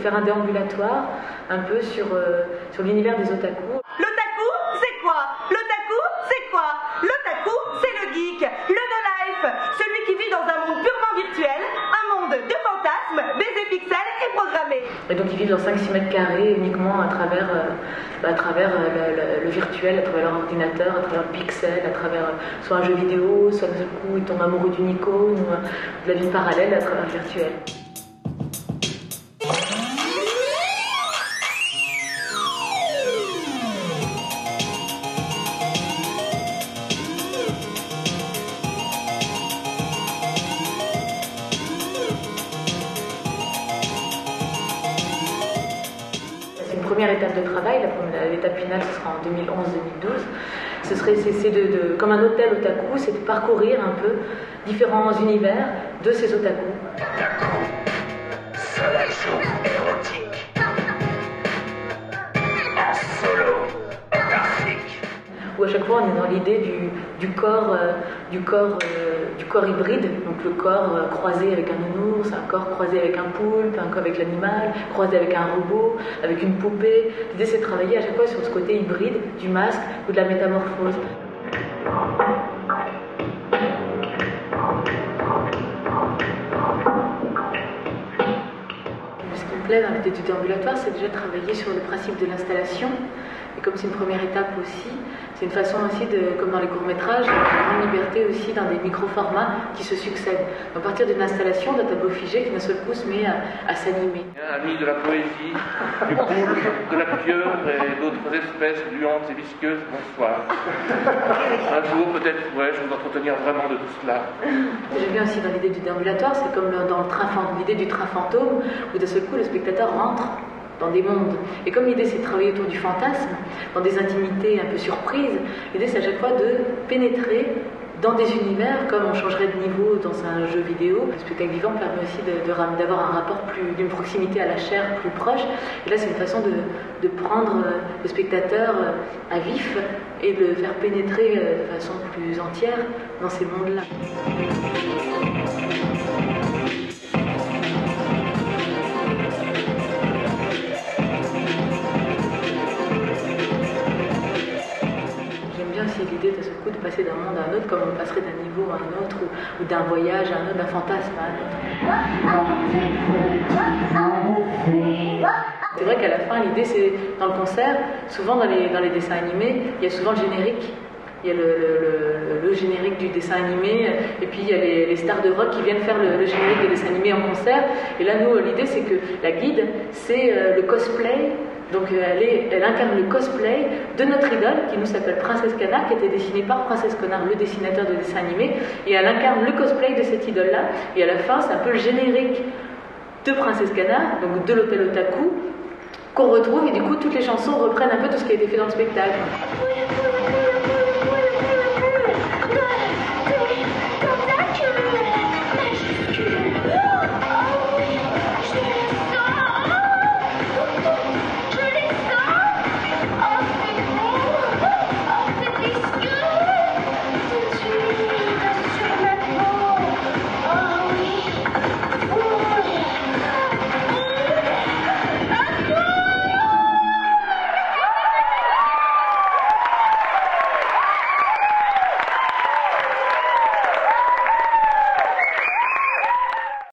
faire un déambulatoire un peu sur l'univers des otaku. L'otaku, c'est quoi? L'otaku, c'est quoi? L'otaku, c'est le geek, le no-life, celui qui vit dans un monde purement virtuel, un monde de fantasmes, baisés pixels et programmés. Et donc ils vivent dans 5-6 mètres carrés uniquement à travers le virtuel, à travers leur ordinateur, à travers le pixel, à travers soit un jeu vidéo, soit d'un coup ils tombent amoureux d'une icône ou de la vie parallèle à travers le virtuel. Première étape de travail, l'étape finale ce sera en 2011-2012, comme un hôtel otaku, c'est de parcourir un peu différents univers de ces otaku. Otaku, slideshow érotique, en solo, autarcique. Où à chaque fois on est dans l'idée du corps hybride, donc le corps croisé avec un nounours, un corps croisé avec un poulpe, un corps avec l'animal, croisé avec un robot, avec une poupée. L'idée c'est de travailler à chaque fois sur ce côté hybride du masque ou de la métamorphose. Ce qui me plaît dans l'étude déambulatoire, c'est déjà de travailler sur le principe de l'installation. Et comme c'est une première étape aussi, c'est une façon aussi comme dans les courts-métrages, une grande liberté aussi dans des micro-formats qui se succèdent. À partir d'une installation, d'un tableau figé qui d'un seul coup se met à s'animer. Amis de la poésie, du poulpe, de la pieuvre et d'autres espèces gluantes et visqueuses, bonsoir. Un jour, peut-être, je vous entretenir vraiment de tout cela. J'aime bien aussi dans l'idée du déambulatoire, c'est comme dans l'idée du train fantôme, où d'un seul coup le spectateur rentre dans des mondes. Et comme l'idée c'est de travailler autour du fantasme, dans des intimités un peu surprises, l'idée c'est à chaque fois de pénétrer dans des univers comme on changerait de niveau dans un jeu vidéo. Le spectacle vivant permet aussi d'avoir un rapport d'une proximité à la chair plus proche. Et là c'est une façon de prendre le spectateur à vif et de le faire pénétrer de façon plus entière dans ces mondes-là. C'est l'idée de ce coup de passer d'un monde à un autre comme on passerait d'un niveau à un autre ou d'un voyage à un autre, d'un fantasme à un autre. C'est vrai qu'à la fin, l'idée c'est, dans le concert, souvent dans les dessins animés, il y a souvent le générique. Il y a le générique du dessin animé et puis il y a les stars de rock qui viennent faire le générique des dessins animés en concert. Et là, nous, l'idée c'est que la guide, c'est le cosplay. Donc elle incarne le cosplay de notre idole qui nous s'appelle Princesse Canard, qui a été dessinée par Princesse Canard, le dessinateur de dessin animé, et elle incarne le cosplay de cette idole-là. Et à la fin, c'est un peu le générique de Princesse Canard, donc de l'hôtel Otaku, qu'on retrouve, et du coup toutes les chansons reprennent un peu tout ce qui a été fait dans le spectacle.